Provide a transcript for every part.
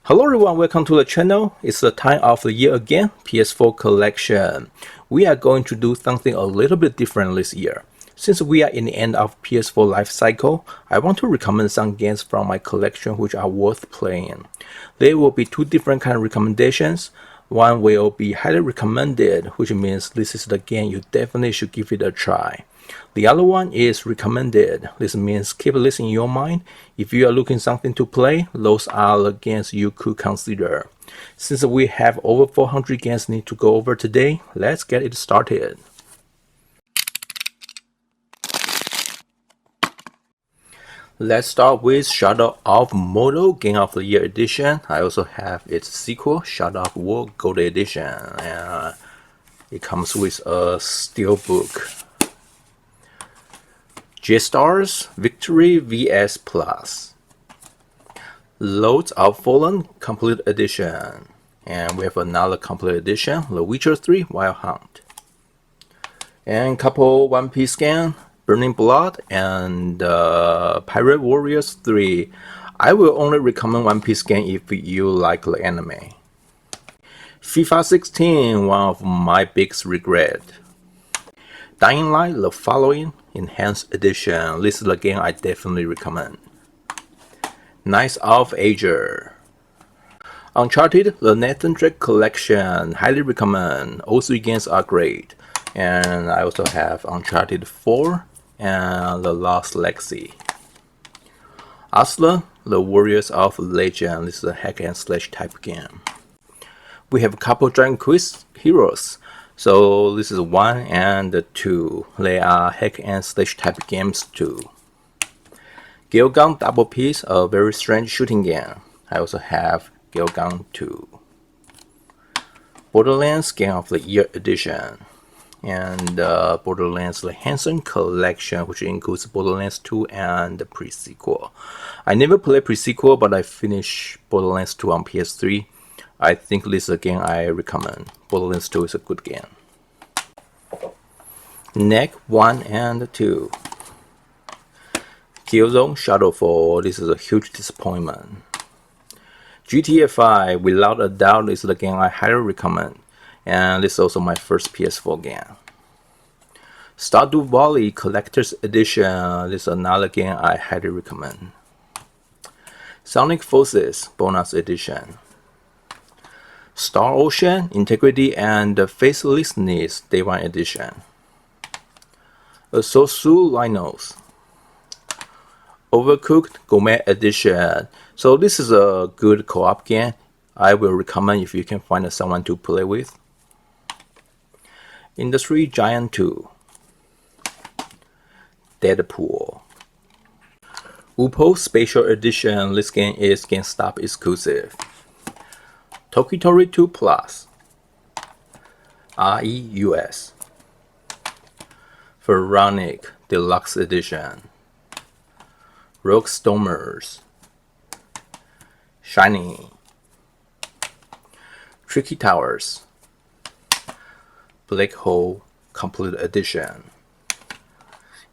Hello everyone, welcome to the channel. It's the time of the year again, PS4 collection. We are going to do something a little bit different this year. Since we are in the end of PS4 life cycle, I want to recommend some games from my collection which are worth playing. There will be two different kind of recommendations. One will be highly recommended, which means this is the game you definitely should give it a try. The other one is recommended. This means keep this in your mind. If you are looking something to play, those are the games you could consider. Since we have over 400 games need to go over today, let's get it started. Let's start with Shadow of Mordor Game of the Year Edition. I also have its sequel, Shadow of War Gold Edition. And it comes with a steelbook. J-Stars Victory VS Plus. Lords of Fallen Complete Edition. And we have another Complete Edition, The Witcher 3 Wild Hunt. And couple One Piece game, Burning Blood and Pirate Warriors 3. I will only recommend One Piece game if you like the anime. FIFA 16, one of my biggest regret. Dying Light, The Following Enhanced Edition. This is the game I definitely recommend. Knights of Asia. Uncharted, the Nathan Drake Collection. Highly recommend. All three games are great. And I also have Uncharted 4 and The Lost Legacy. Aslan, The Warriors of Legend. This is a hack and slash type game. We have a couple Dragon Quest heroes. So this is 1 and 2. They are hack and slash type games too. Gilgun Double Peace, a very strange shooting game. I also have Gilgun 2. Borderlands Game of the Year Edition. And Borderlands The Handsome Collection, which includes Borderlands 2 and the pre-sequel. I never played pre-sequel, but I finished Borderlands 2 on PS3. I think this is a game I recommend. Borderlands 2 is a good game. Neck 1 and 2. Killzone Shadowfall. This is a huge disappointment. GTA 5, without a doubt, is the game I highly recommend. And this is also my first PS4 game. Stardew Valley Collector's Edition. This is another game I highly recommend. Sonic Forces Bonus Edition. Star Ocean Integrity and Faithlessness Day 1 Edition. Sosu Linos. Overcooked Gourmet Edition. So this is a good co-op game. I will recommend if you can find someone to play with. Industry Giant 2. Deadpool. Upo Special Edition. This game is GameStop exclusive. Tokitori 2 Plus. REUS. Pharaonic Deluxe Edition. Rogue Stormers. Shiny. Tricky Towers. Black Hole Complete Edition.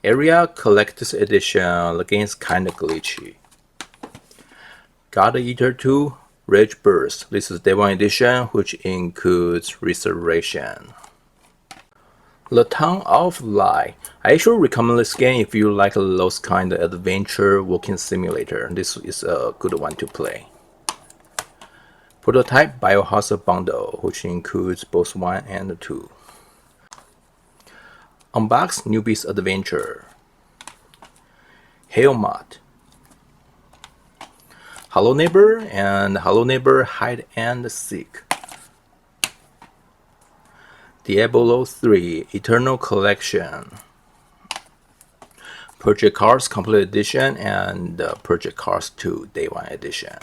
Area Collector's Edition. The game's kinda glitchy. God Eater 2 Rage Burst. This is Day 1 Edition, which includes Restoration. The Town of Light. I actually recommend this game if you like those kind of adventure walking simulator. This is a good one to play. Prototype Biohazard Bundle, which includes both 1 and 2. Unbox Newbie's Adventure. Hailmot. Hello Neighbor and Hello Neighbor Hide and Seek. Diablo 3 Eternal Collection. Project Cars Complete Edition and Project Cars 2 Day 1 Edition.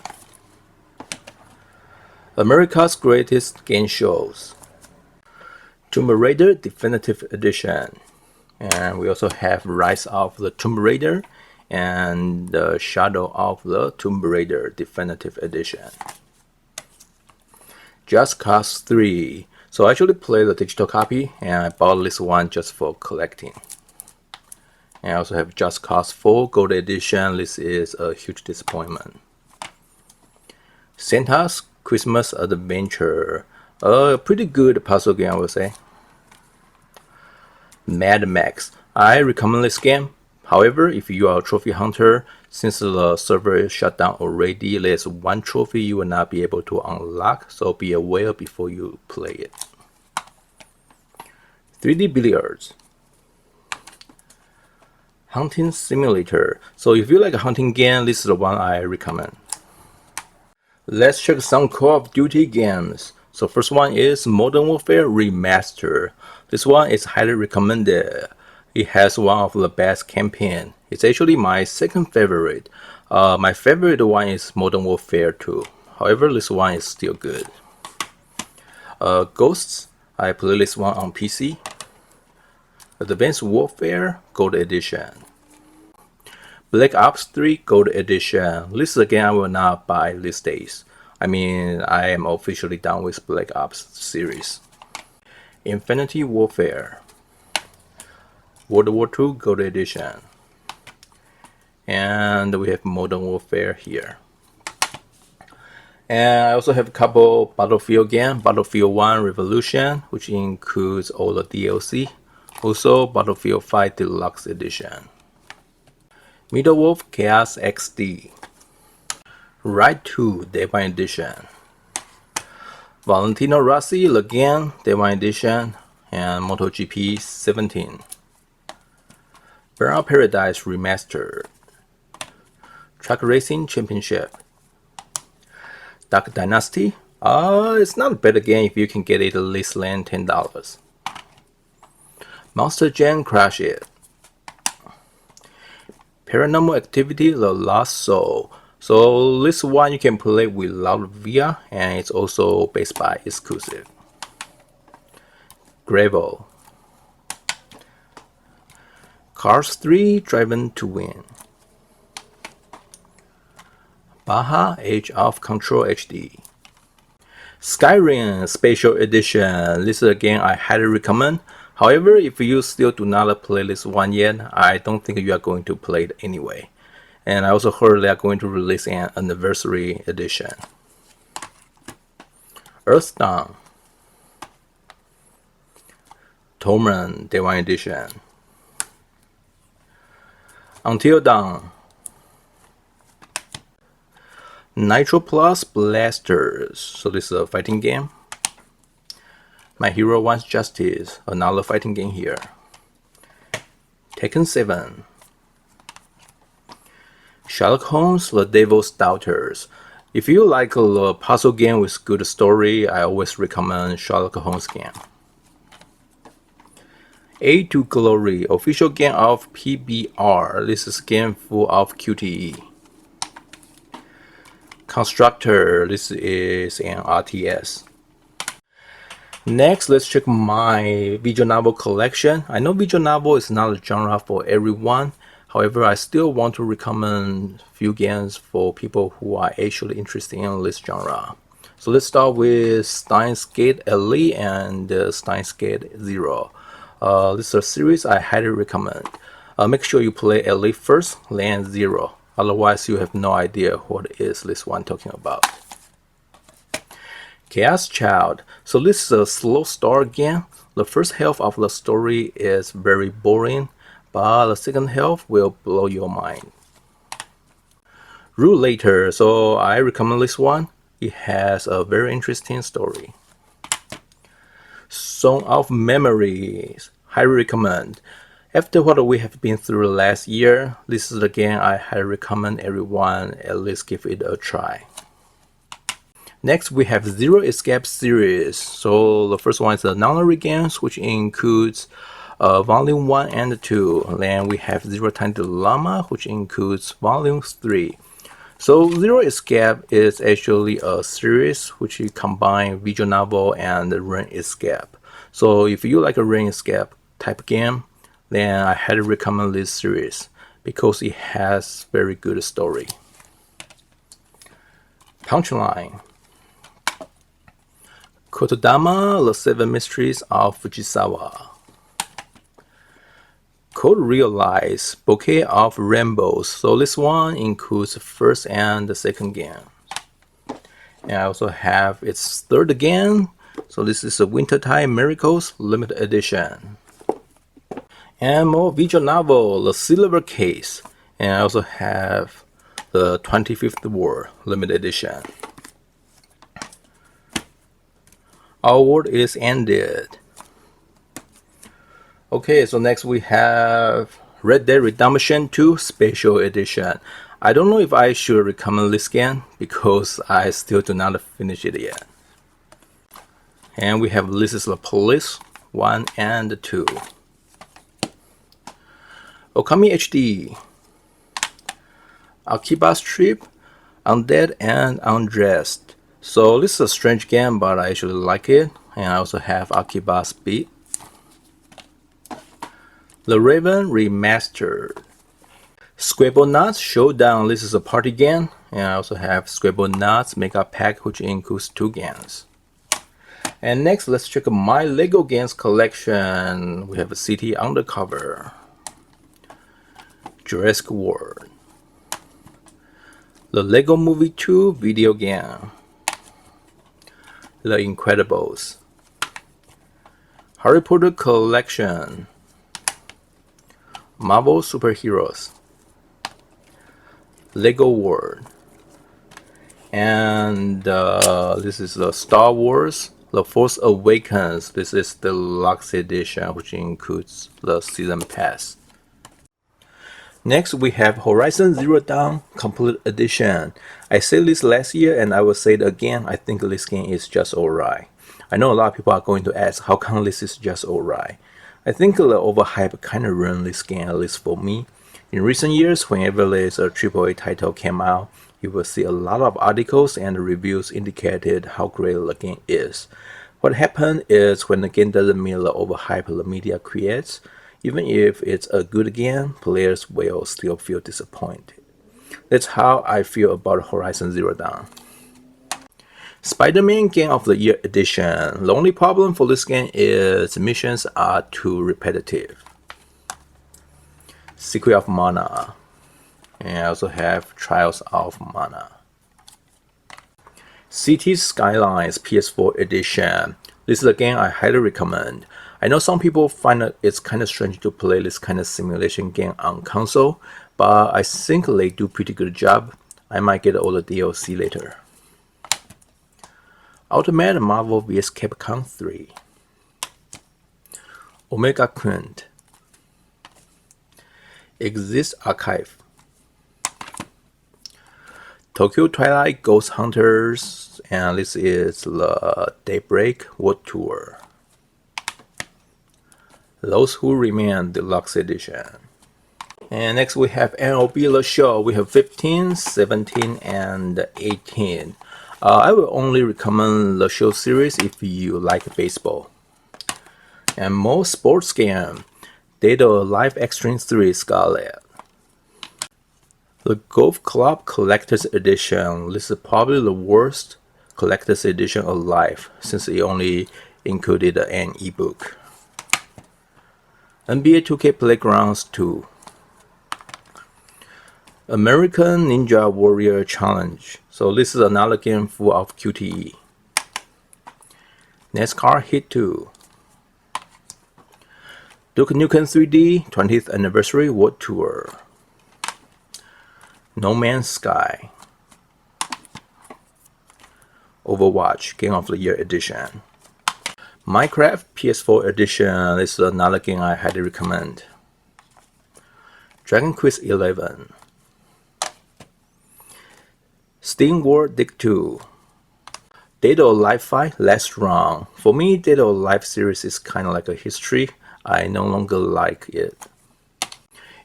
America's Greatest Game Shows. Tomb Raider Definitive Edition. And we also have Rise of the Tomb Raider and Shadow of the Tomb Raider Definitive Edition. Just Cause 3. So I actually played the digital copy and I bought this one just for collecting. And I also have Just Cause 4 Gold Edition. This is a huge disappointment. Santa's Christmas Adventure. Pretty good puzzle game, I would say. Mad Max. I recommend this game. However, if you are a trophy hunter, since the server is shut down already, there's one trophy you will not be able to unlock, so be aware before you play it. 3D Billiards. Hunting Simulator. So if you like a hunting game, this is the one I recommend. Let's check some Call of Duty games. So first one is Modern Warfare Remastered. This one is highly recommended. It has one of the best campaign. It's actually my second favorite. My favorite one is Modern Warfare 2. However, this one is still good. Ghosts. I play this one on PC. Advanced Warfare Gold Edition. Black Ops 3 Gold Edition. This is a game I will not buy these days. I mean, I am officially done with Black Ops series. Infinity Warfare. World War II Gold Edition. And we have Modern Warfare here. And I also have a couple Battlefield games. Battlefield 1 Revolution, which includes all the DLC. Also Battlefield 5 Deluxe Edition. Middle Wolf Chaos XD. Ride 2 Day 1 Edition. Valentino Rossi Le Game Day 1 Edition and MotoGP 17. Burnout Paradise Remastered. Truck Racing Championship. Dark Dynasty. It's not a bad game if you can get it at least than $10. Monster Jam Crash It. Paranormal Activity The Lost Soul. So this one you can play without VR, and it's also Best Buy exclusive. Gravel. Cars 3 Driven to Win. Baja Age of Control HD. Skyrim Special Edition. This is a game I highly recommend. However, if you still do not play this one yet, I don't think you are going to play it anyway. And I also heard they are going to release an anniversary edition. Earthdawn. Torment Day 1 Edition. Until Dawn. Nitro Plus Blasters. So this is a fighting game. My Hero Wants Justice, another fighting game here. Tekken 7. Sherlock Holmes, The Devil's Daughters. If you like a puzzle game with good story, I always recommend Sherlock Holmes game. A to Glory, official game of PBR. This is a game full of QTE. Constructor, this is an RTS. Next, let's check my visual novel collection. I know visual novel is not a genre for everyone. However, I still want to recommend few games for people who are actually interested in this genre. So let's start with Steins Gate Elite and Steins Gate Zero. This is a series I highly recommend. Make sure you play Elite first, then Zero. Otherwise, you have no idea what is this one talking about. Chaos Child. So this is a slow start game. The first half of the story is very boring, but the second half will blow your mind. Roulator. So I recommend this one. It has a very interesting story. Song of Memories. Highly recommend. After what we have been through last year, this is the game I highly recommend everyone at least give it a try. Next, we have Zero Escape series. So the first one is the Nonary games, which includes Volume 1 and 2. Then we have Zero Time Dilemma, which includes Volume 3. So Zero Escape is actually a series which combines visual novel and rain escape. So if you like a rain escape type game, then I highly recommend this series because it has very good story. Punchline. Kotodama, The Seven Mysteries of Fujisawa. Code Realize, Bouquet of Rainbows. So this one includes the first and the second game. And I also have its third again. So this is a Wintertime Miracles limited edition. And more visual novel, The Silver Case. And I also have the 25th War limited edition. Our world is ended. Okay, so next we have Red Dead Redemption 2 Special Edition. I don't know if I should recommend this game because I still do not finish it yet. And we have This is the Police 1 and 2. Okami HD, Akiba's Trip, Undead and Undressed. So this is a strange game, but I actually like it. And I also have Akiba's Beat. The Raven Remastered. Scribblenauts Showdown. This is a party game. And I also have Scribblenauts Mega Pack, which includes 2 games. And next, let's check my LEGO games collection. We have a City Undercover, Jurassic World, the LEGO Movie 2 video game, The Incredibles, Harry Potter collection, Marvel Superheroes, LEGO World, and this is the Star Wars The Force Awakens. This is the deluxe edition, which includes the season pass. Next, we have Horizon Zero Dawn Complete Edition. I said this last year and I will say it again. I think this game is just alright. I know a lot of people are going to ask, how come this is just alright? I think the overhype kind of ruined this game, at least for me. In recent years, whenever there's a AAA title came out, you will see a lot of articles and reviews indicated how great the game is. What happened is when the game doesn't meet the overhype the media creates, even if it's a good game, players will still feel disappointed. That's how I feel about Horizon Zero Dawn. Spider-Man Game of the Year Edition. The only problem for this game is missions are too repetitive. Secret of Mana. And I also have Trials of Mana. Cities Skylines PS4 Edition. This is a game I highly recommend. I know some people find it's kind of strange to play this kind of simulation game on console, but I think they do pretty good job. I might get all the DLC later. Ultimate Marvel vs Capcom 3. Omega Quint. Exist Archive. Tokyo Twilight Ghost Hunters, and this is the Daybreak World Tour. Those Who Remain Deluxe Edition. And next we have MLB The Show. We have 15, 17, and 18. I will only recommend the Show series if you like baseball. And more sports game. Data Life Extreme 3 Scarlet. The Golf Club Collector's Edition. This is probably the worst collector's edition alive since it only included an ebook. NBA 2K Playgrounds 2. American Ninja Warrior Challenge. So this is another game full of QTE. NASCAR Hit 2. Duke Nukem 3D 20th Anniversary World Tour. No Man's Sky. Overwatch Game of the Year Edition. Minecraft PS4 Edition. This is another game I highly recommend. Dragon Quest XI. Steam World Dig 2. Dead or Alive 5 Last Round. For me, Dead or Alive series is kind of like a history. I no longer like it.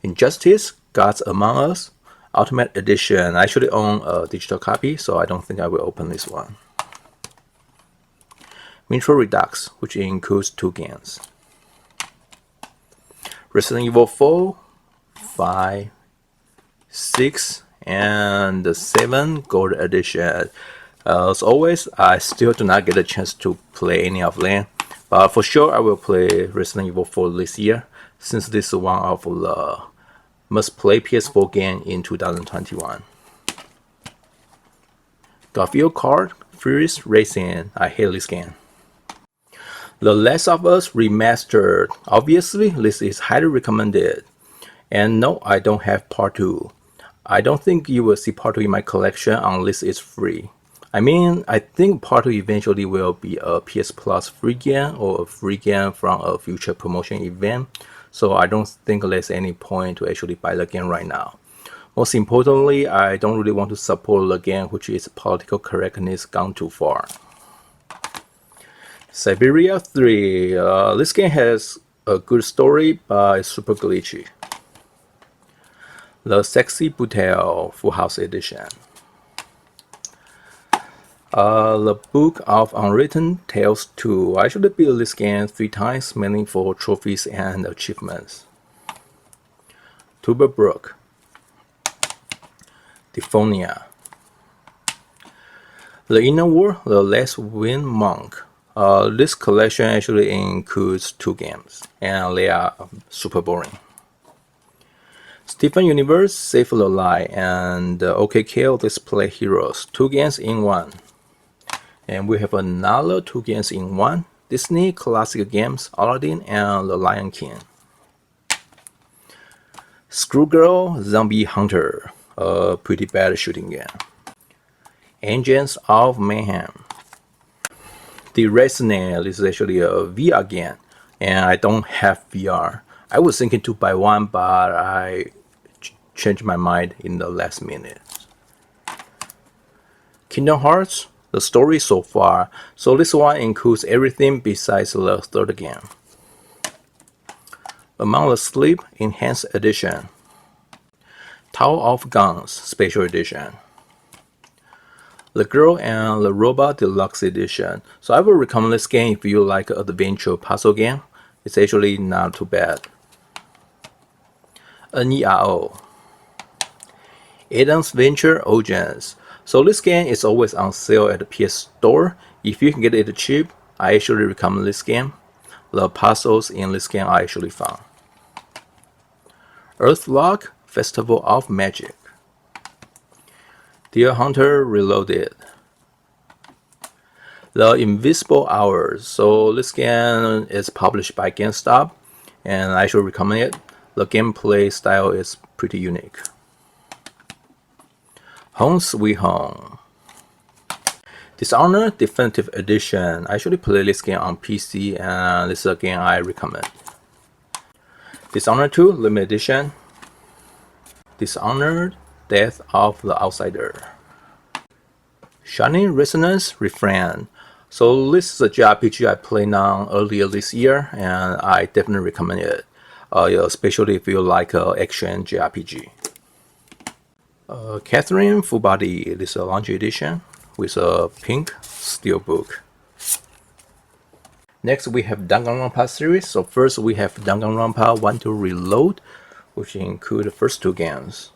Injustice Gods Among Us Ultimate Edition. I actually own a digital copy, so I don't think I will open this one. Metro Redux, which includes 2 games. Resident Evil 4, 5, 6, and 7 Gold Edition. As always, I still do not get a chance to play any of them, but for sure I will play Resident Evil 4 this year, since this is one of the must-play PS4 game in 2021. Garfield Kart Furious Racing. I hate this game. The Last of Us Remastered. Obviously, this is highly recommended. And no, I don't have part 2. I don't think you will see part 2 in my collection unless it's free. I mean, I think part 2 eventually will be a PS Plus free game or a free game from a future promotion event. So I don't think there's any point to actually buy the game right now. Most importantly, I don't really want to support the game which is political correctness gone too far. Siberia 3. This game has a good story, but it's super glitchy. The Sexy Bouteille Full House Edition. The Book of Unwritten Tales 2. I actually beat this game 3 times, mainly for trophies and achievements. Tuberbrook. Diphonia. The Inner World, The Last Wind Monk. This collection actually includes 2 games, and they are super boring. Steven Universe, Save the Lie, and OKKO Display Heroes. 2 games in 1. And we have another 2 games in 1. Disney classic games, Aladdin and The Lion King. Screwgirl Zombie Hunter. A pretty bad shooting game. Agents of Mayhem. The Resonate is actually a VR game, and I don't have VR. I was thinking to buy one, but I changed my mind in the last minute. Kingdom Hearts, the story so far. So this one includes everything besides the 3rd game. Among the Sleep Enhanced Edition. Tower of Guns Special Edition. The Girl and the Robot Deluxe Edition. So I would recommend this game if you like an adventure puzzle game. It's actually not too bad. NERO. Eden's Venture Origins. So this game is always on sale at the PS Store. If you can get it cheap, I actually recommend this game. The puzzles in this game are actually fun. Earthlock Festival of Magic. Deer Hunter Reloaded. The Invisible Hours. So this game is published by GameStop, and I should recommend it. The gameplay style is pretty unique. Home Sweet Home. Dishonored Definitive Edition. I actually played this game on PC, and this is a game I recommend. Dishonored 2 Limited Edition. Dishonored Death of the Outsider. Shining Resonance Refrain. So this is a JRPG I played on earlier this year, and I definitely recommend it, especially if you like action JRPG. Catherine Full Body. This is a launch edition with a pink steelbook. Next we have Danganronpa series. So first we have Danganronpa 1-2 Reload, which include the first 2 games.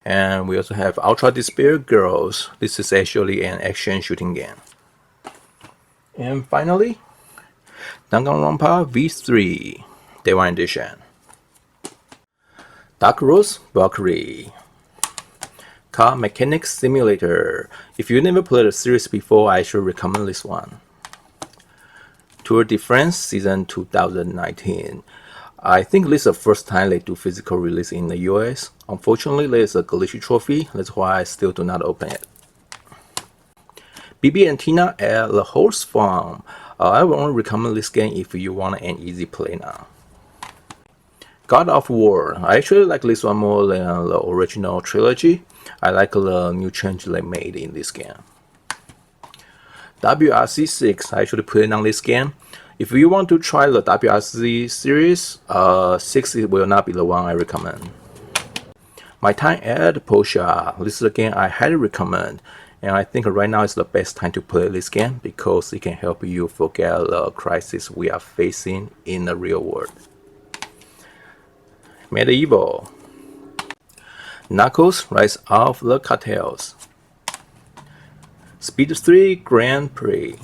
And we also have Ultra Despair Girls. This is actually an action shooting game. And finally, Danganronpa V3 Day 1 Edition. Dark Rose Valkyrie. Car Mechanics Simulator. If you never played the series before, I should recommend this one. Tour de France Season 2019. I think this is the first time they do physical release in the US. Unfortunately, there is a glitchy trophy, that's why I still do not open it. BB and Tina at the Horse Farm. I will only recommend this game if you want an easy play now. God of War. I actually like this one more than the original trilogy. I like the new change they made in this game. WRC 6. I actually put it on this game. If you want to try the WRC series, 6 will not be the one I recommend. My Time at Portia. This is a game I highly recommend, and I think right now is the best time to play this game because it can help you forget the crisis we are facing in the real world. Medieval. Knuckles Rise of the Cartels. Speed 3 Grand Prix.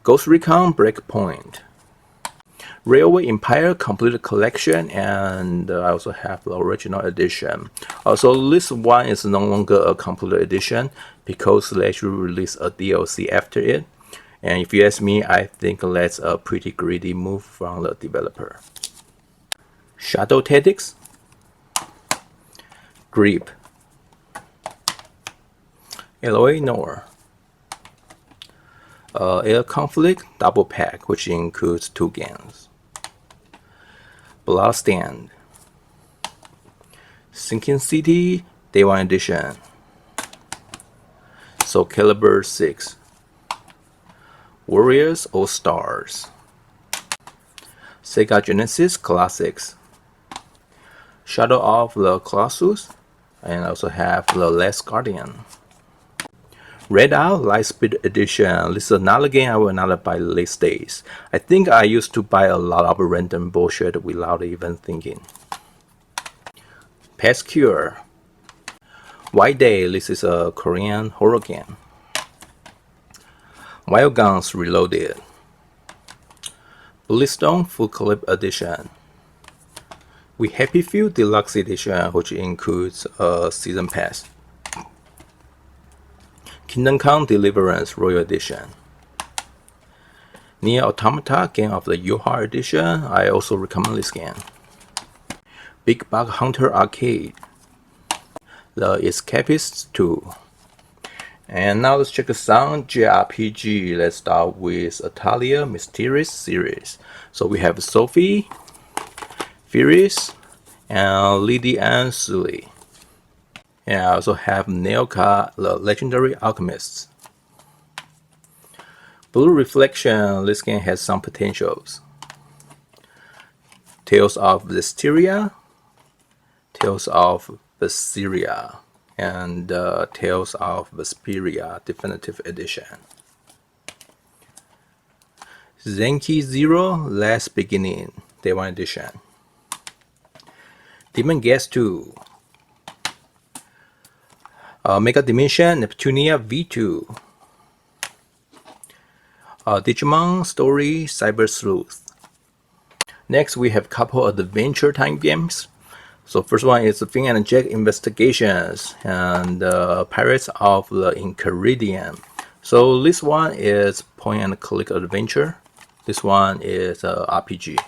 Ghost Recon Breakpoint. Railway Empire Complete Collection, and I also have the original edition. Also, this one is no longer a complete edition because they actually released a DLC after it. And if you ask me, I think that's a pretty greedy move from the developer. Shadow Tactics, Grip, Eloy Noir, Air Conflict Double Pack, which includes 2 games. Bloodstand, Sinking City Day 1 Edition, Soul Calibur 6, Warriors All Stars, Sega Genesis Classics, Shadow of the Colossus, and I also have The Last Guardian. Red Out Lightspeed Edition. This is another game I will not buy these days. I think I used to buy a lot of random bullshit without even thinking. Pest Cure, White Day. This is a Korean horror game. Wild Guns Reloaded, Bullystone Full Clip Edition, We Happy Few Deluxe Edition, which includes a season pass. Kingdom Come Deliverance Royal Edition, Nier Automata Game of the Year Edition. I also recommend this game. Big Bug Hunter Arcade, The Escapists 2. And now let's check some JRPG. Let's start with Atalia Mysterious Series. So we have Sophie, Furious, and Lady Anne Sully. And I also have Neoka, the Legendary Alchemists. Blue Reflection, this game has some potentials. Tales of Zestiria, Tales of Vesperia, and Tales of Vesperia Definitive Edition. Zenki Zero Last Beginning Day 1 Edition. Demon Guest 2, Mega Dimension Neptunia V2, Digimon Story Cyber Sleuth. Next we have couple of adventure time games. So first one is Finn and Jack Investigations and Pirates of the Enchiridion. So this one is point and click adventure. This one is RPG.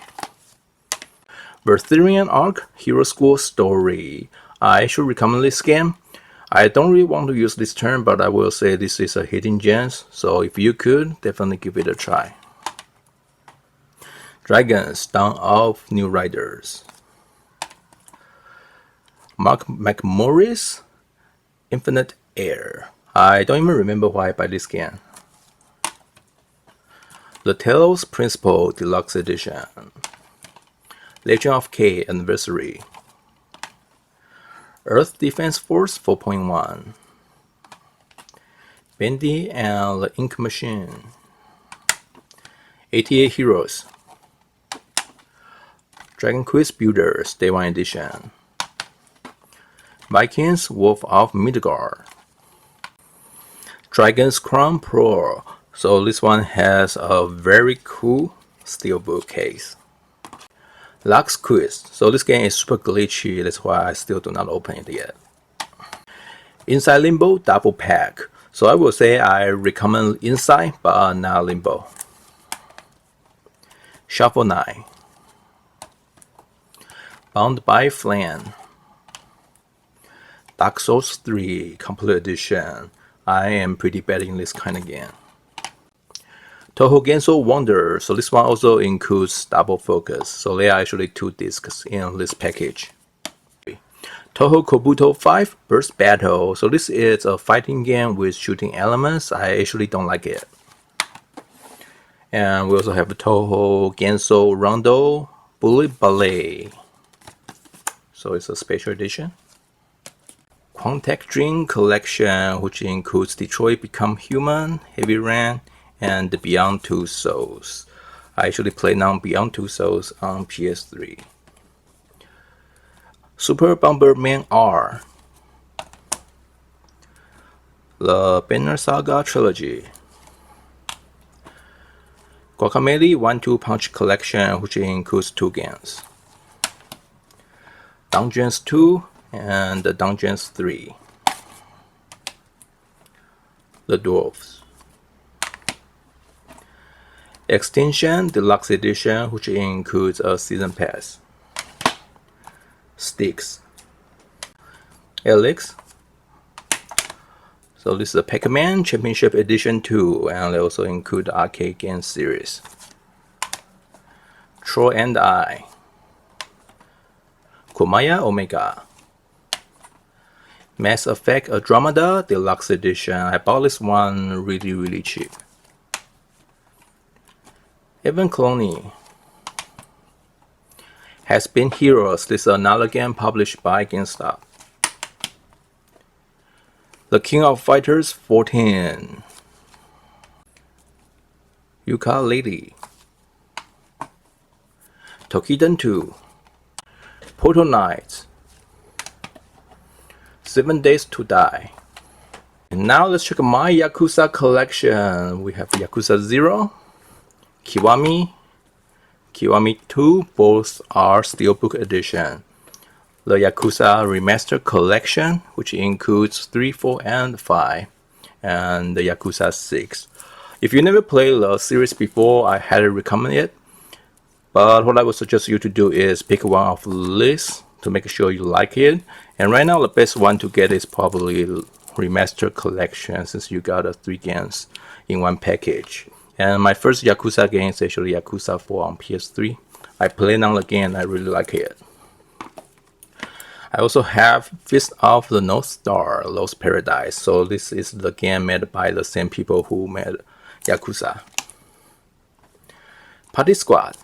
Bertherian Arc Hero School Story. I should recommend this game. I don't really want to use this term, but I will say this is a hidden gem. So if you could, definitely give it a try. Dragons Dawn of New Riders. Mark McMorris Infinite Air. I don't even remember why I buy this game. The Talos Principle Deluxe Edition. Legend of K Anniversary. Earth Defense Force 4.1. Bendy and the Ink Machine. 88 Heroes. Dragon Quest Builders Day 1 Edition. Vikings Wolf of Midgard. Dragon's Crown Pro. So this one has a very cool steelbook case. Lux Quest. So this game is super glitchy, that's why I still do not open it yet. Inside Limbo Double Pack. So I will say I recommend Inside, but not Limbo. Shovel Knight. Bound by Flame. Dark Souls 3 Complete Edition. I am pretty bad in this kind of game. Toho Genso Wonder. So this one also includes double focus. So there are actually 2 discs in this package. Toho Kobuto 5 Burst Battle. So this is a fighting game with shooting elements. I actually don't like it. And we also have Toho Genso Rondo Bullet Ballet. So it's a special edition. Quantic Dream Collection, which includes Detroit Become Human, Heavy Rain, and Beyond Two Souls. I actually played now Beyond Two Souls on PS3. Super Bomberman R. The Banner Saga Trilogy. Guacamelee 1-2 Punch Collection, which includes 2 games. Dungeons 2 and Dungeons 3. The Dwarfs. Extinction Deluxe Edition, which includes a Season Pass. Styx. Elix. So this is the Pac-Man Championship Edition 2, and they also include the arcade game series. Troy and I. Komaya Omega. Mass Effect Andromeda Deluxe Edition. I bought this one really cheap. Evan Cloney. Has Been Heroes. This is another game published by GameStop. The King of Fighters 14. Yooka-Laylee. Toukiden 2. Portal Knights. 7 Days to Die. And now let's check my Yakuza collection. We have Yakuza 0, Kiwami, Kiwami 2, both are Steelbook Edition. The Yakuza Remastered Collection, which includes 3, 4, and 5, and the Yakuza 6. If you never played the series before, I highly recommend it. But what I would suggest you to do is pick one of the lists to make sure you like it. And right now, the best one to get is probably Remastered Collection, since you got 3 games in one package. And my first Yakuza game is actually Yakuza 4 on PS3. I played on the game, I really like it. I also have Fist of the North Star, Lost Paradise. So this is the game made by the same people who made Yakuza. Party Squad.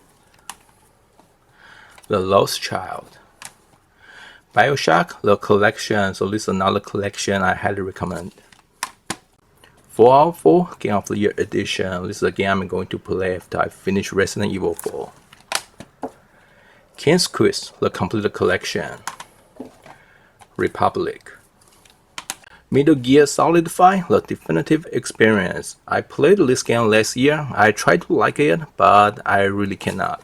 The Lost Child. BioShock, the collection. So this is another collection I highly recommend. Fallout 4 Game of the Year Edition. This is a game I'm going to play after I finish Resident Evil 4. King's Quest, the complete collection. Republic. Metal Gear Solid 5, the definitive experience. I played this game last year. I tried to like it, but I really cannot.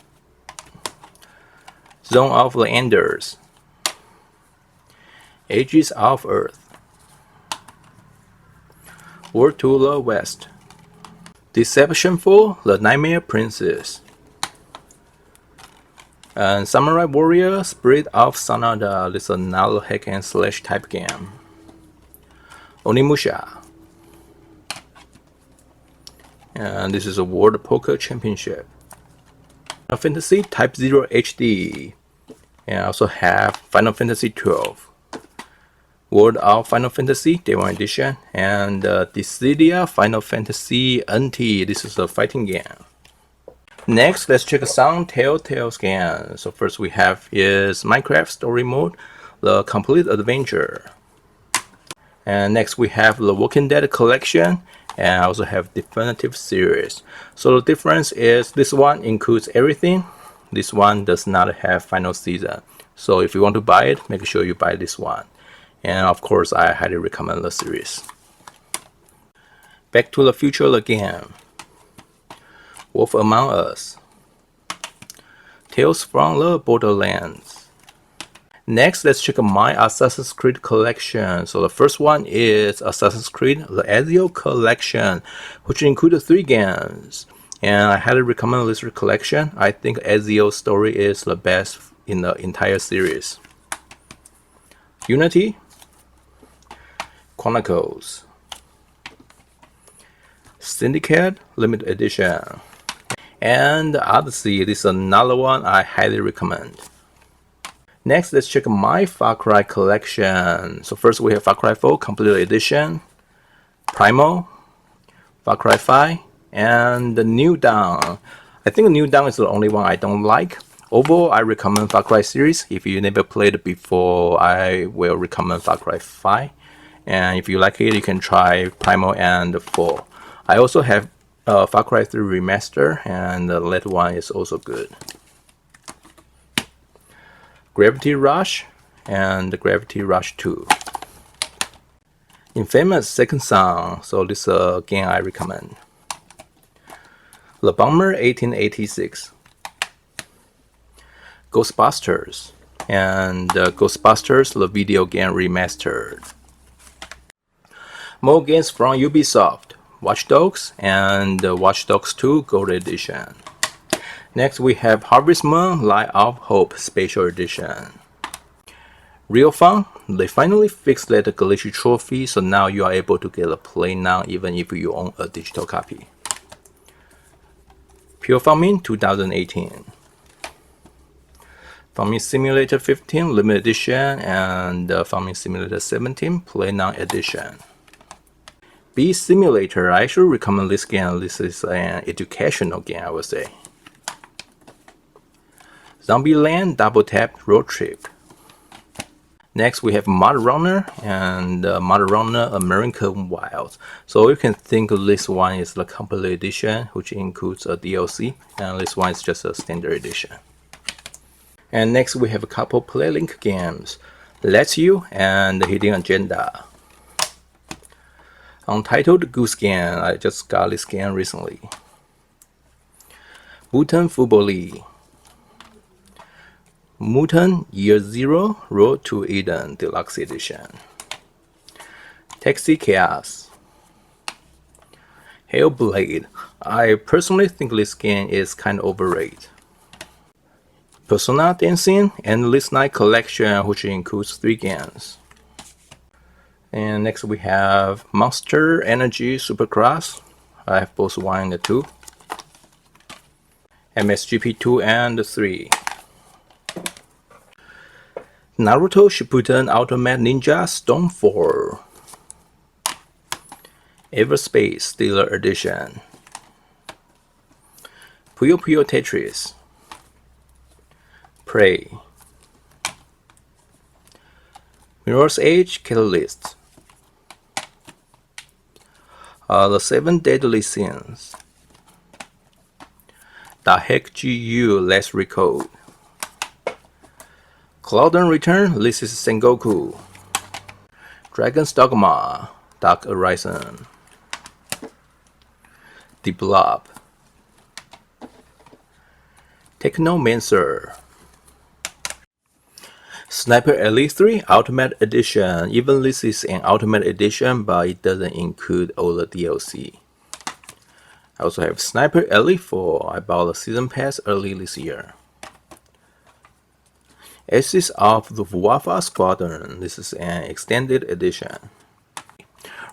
Zone of the Enders. Ages of Earth. World to the West. Deception 4, The Nightmare Princess. And Samurai Warrior Spirit of Sanada. This is another hack and slash type game. Onimusha. And this is a World Poker Championship. Final Fantasy Type 0 HD. And I also have Final Fantasy 12. World of Final Fantasy Day 1 Edition. And Dissidia Final Fantasy NT. This is a fighting game. Next, let's check some Telltale's games. So first we have is Minecraft Story Mode, The Complete Adventure. And next we have The Walking Dead Collection, and I also have Definitive Series. So the difference is this one includes everything. This one does not have final season. So if you want to buy it, make sure you buy this one. And of course, I highly recommend the series. Back to the Future again. Wolf Among Us. Tales from the Borderlands. Next, let's check my Assassin's Creed collection. So the first one is Assassin's Creed The Ezio Collection, which includes 3 games. And I highly recommend this collection. I think Ezio's story is the best in the entire series. Unity. Chronicles. Syndicate Limited Edition. And Odyssey, this is another one I highly recommend. Next, let's check my Far Cry collection. So first we have Far Cry 4 Complete Edition, Primal, Far Cry 5, and the New Dawn. I think New Dawn is the only one I don't like. Overall, I recommend Far Cry series. If you never played it before, I will recommend Far Cry 5. And if you like it, you can try Primal and 4. I also have Far Cry 3 Remaster, and the latter one is also good. Gravity Rush and Gravity Rush 2. Infamous Second Son, so this is a game I recommend. The Bomber 1886, Ghostbusters, and Ghostbusters the video game remastered. More games from Ubisoft, Watch Dogs and Watch Dogs 2 Gold Edition. Next we have Harvest Moon Light of Hope Special Edition. Real fun, they finally fixed that glitchy trophy, so now you are able to get a play now even if you own a digital copy. Pure Farming 2018, Farming Simulator 15 Limited Edition and Farming Simulator 17 Play Now Edition. Bee Simulator, I should recommend this game. This is an educational game, I would say. Zombieland Double Tap Road Trip. Next we have Mud Runner and Mud Runner American Wilds. So you can think this one is the complete edition, which includes a DLC, and this one is just a standard edition. And next we have a couple PlayLink games, Let's You and The Hidden Agenda. Untitled Goose Game, I just got this game recently. Mutant Football League. Mutant Year Zero Road to Eden Deluxe Edition. Taxi Chaos. Hellblade. I personally think this game is kind of overrated. Persona Dancing Endless Night Collection, which includes 3 games. And next we have Monster Energy Supercross. I have both 1 and 2. MSGP 2 and 3. Naruto Shippuden Ultimate Ninja Stormfall. Everspace Stealer Edition. Puyo Puyo Tetris. Prey. Mirror's Edge Catalyst. The 7 Deadly Sins. The Heck GU Let's Recode. Cloudon Return, this is Sengoku. Dragon's Dogma, Dark Horizon. The Blob. Technomancer. Sniper Elite 3 Ultimate Edition. Even this is an Ultimate Edition, but it doesn't include all the DLC. I also have Sniper Elite 4. I bought the Season Pass early this year. Aces of the Wafa Squadron. This is an extended edition.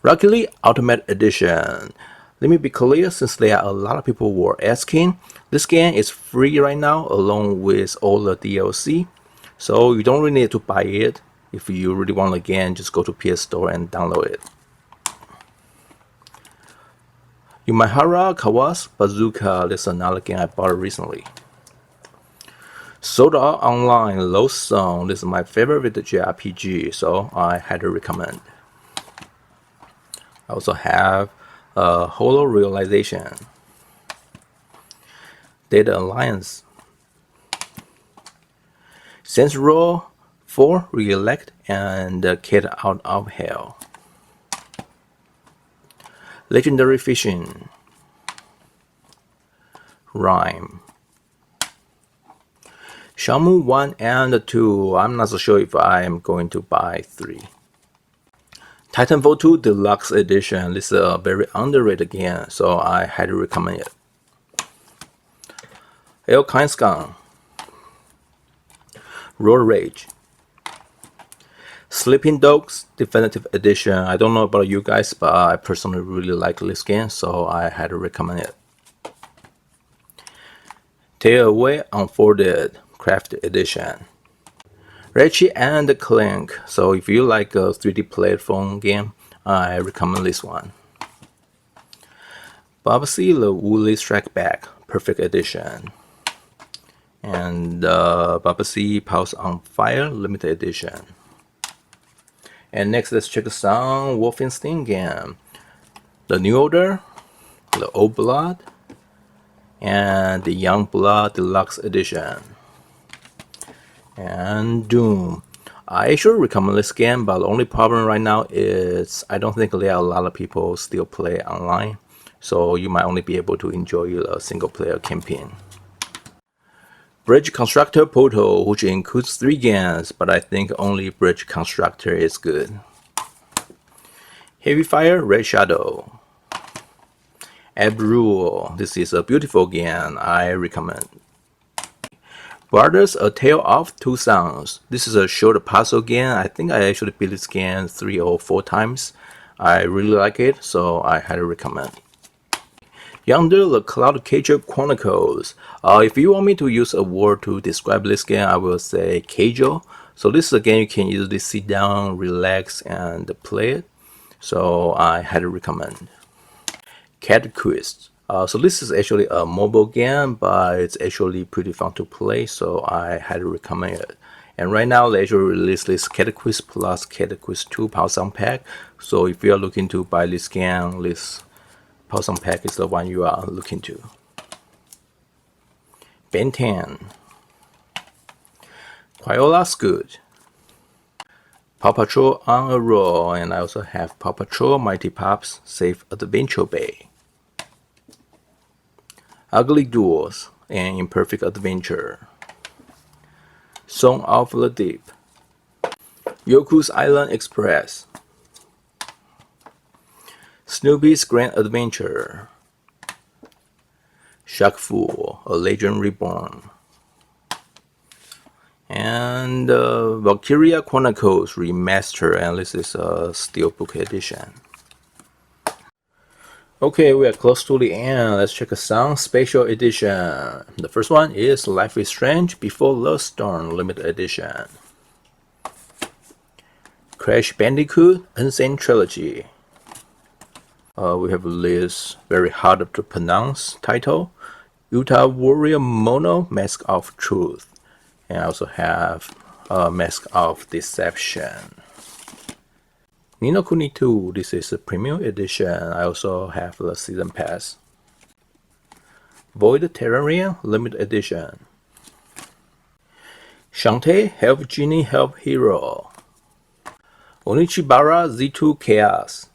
Rocket League Ultimate Edition. Let me be clear, since there are a lot of people who are asking, this game is free right now along with all the DLC. So you don't really need to buy it. If you really want the game, just go to PS Store and download it. Yumehara Kawas Bazooka. This is another game I bought recently. Sword Art Online Lost Zone. This is my favorite JRPG, so I highly recommend. I also have Holo Realization, Data Alliance, Saints Row 4 Re-elect, and Kid Out of Hell. Legendary Fishing, Rhyme. Shamu 1 and 2. I'm not so sure if I am going to buy 3. Titanfall 2 Deluxe Edition. This is a very underrated game, so I highly recommend it. Elkine's Gun. Road Rage. Sleeping Dogs Definitive Edition. I don't know about you guys, but I personally really like this game, so I highly recommend it. Tearaway Unfolded Craft Edition. Ratchet and Clank. So if you like a 3D platform game, I recommend this one. Babsy the Woolly Strike Back Perfect Edition. And Babsy Pulse on Fire Limited Edition. And next, let's check some Wolfenstein game. The New Order, the Old Blood, and the Young Blood Deluxe Edition. And Doom. I should recommend this game, but the only problem right now is I don't think there are a lot of people still play online. so you might only be able to enjoy a single player campaign. Bridge Constructor Portal, which includes 3 games, but I think only Bridge Constructor is good. Heavy Fire Red Shadow. Abrule, this is a beautiful game, I recommend. Brothers, A Tale of Two Sons. This is a short puzzle game. I think I actually beat this game 3 or 4 times. I really like it, so I highly recommend. Yonder, The Cloud Cager Chronicles. If you want me to use a word to describe this game, I will say casual. So this is a game you can easily sit down, relax, and play it. So I highly recommend. Catechist. So this is actually a mobile game, but it's actually pretty fun to play, so I highly recommend it. And right now they actually released this Catechist plus Catechist 2 Power Sound Pack. So if you are looking to buy this game, this Power Sound Pack is the one you are looking to. Ben 10. Crayola Good. Paw Patrol on a Roll, and I also have Paw Patrol Mighty Pups Safe Adventure Bay. Ugly Duels and Imperfect Adventure. Song of the Deep. Yoku's Island Express. Snoopy's Grand Adventure. Shaq Fu, A Legend Reborn. And Valkyria Chronicles Remaster, and this is a Steelbook edition. Okay, we are close to the end. Let's check some special edition. The first one is Life is Strange Before the Storm Limited Edition. Crash Bandicoot Insane Trilogy. We have this very hard to pronounce title, Utah Warrior Mono Mask of Truth. And I also have Mask of Deception. Ni no Kuni 2, this is a premium edition. I also have the season pass. Void Terrarium Limited Edition. Shantae Help Genie Help Hero. Onichibara Z2 Chaos.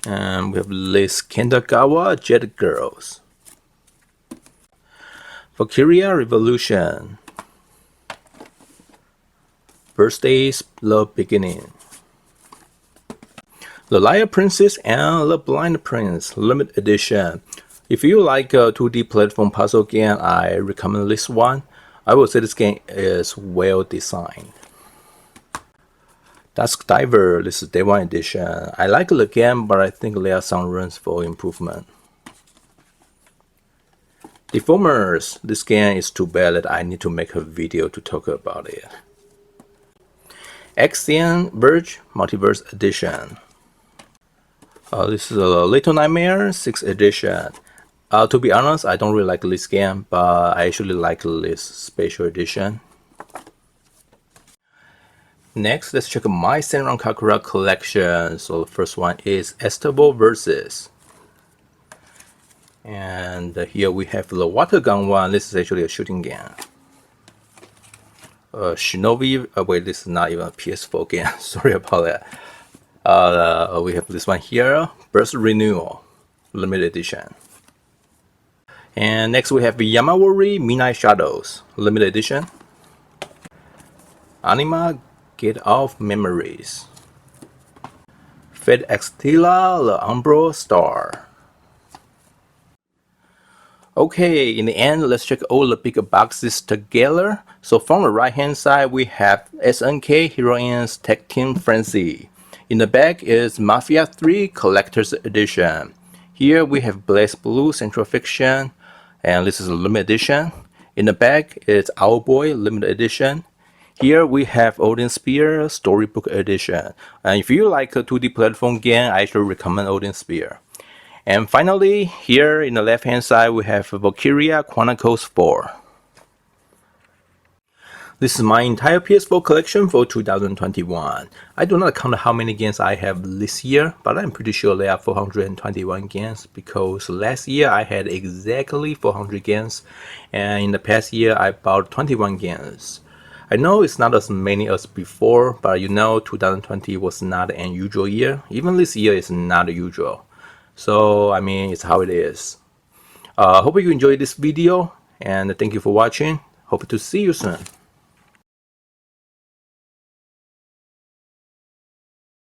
And we have this Kendagawa Jet Girls. Valkyria Revolution. Birthday's The Beginning. The Liar Princess and the Blind Prince Limited Edition. If you like a 2D platform puzzle game, I recommend this one. I would say this game is well designed. Dusk Diver, this is Day 1 edition. I like the game, but I think there are some rooms for improvement. Deformers, this game is too bad that I need to make a video to talk about it. Axiom Verge Multiverse Edition. This is a Little Nightmare 6th edition. To be honest, I don't really like this game, but I actually like this special edition. Next, let's check my Senran Kakura collection. So the first one is Estable Versus. And here we have the Water Gun one. This is actually a shooting game. Shinobi, wait, this is not even a PS4 game. Sorry about that. We have this one here, Burst Renewal, Limited Edition. And next we have Yamawari Midnight Shadows, Limited Edition. Anima Gate of Memories. Fate Extila, The Umbro Star. Okay, in the end, let's check all the big boxes together. So from the right hand side, we have SNK Heroines Tag Team Frenzy. In the back is Mafia 3 Collector's Edition. Here we have Blaze Blue Central Fiction, and this is a limited edition. In the back is Owlboy Limited Edition. Here we have Odin Spear Storybook Edition. And if you like a 2D platform game, I actually recommend Odin Spear. And finally, here in the left hand side, we have Valkyria Chronicles 4. This is my entire PS4 collection for 2021. I do not count how many games I have this year, but I'm pretty sure there are 421 games because last year I had exactly 400 games, and in the past year I bought 21 games. I know it's not as many as before, but you know 2020 was not an unusual year. Even this year is not usual. So I mean, it's how it is. Hope you enjoyed this video, and thank you for watching. Hope to see you soon.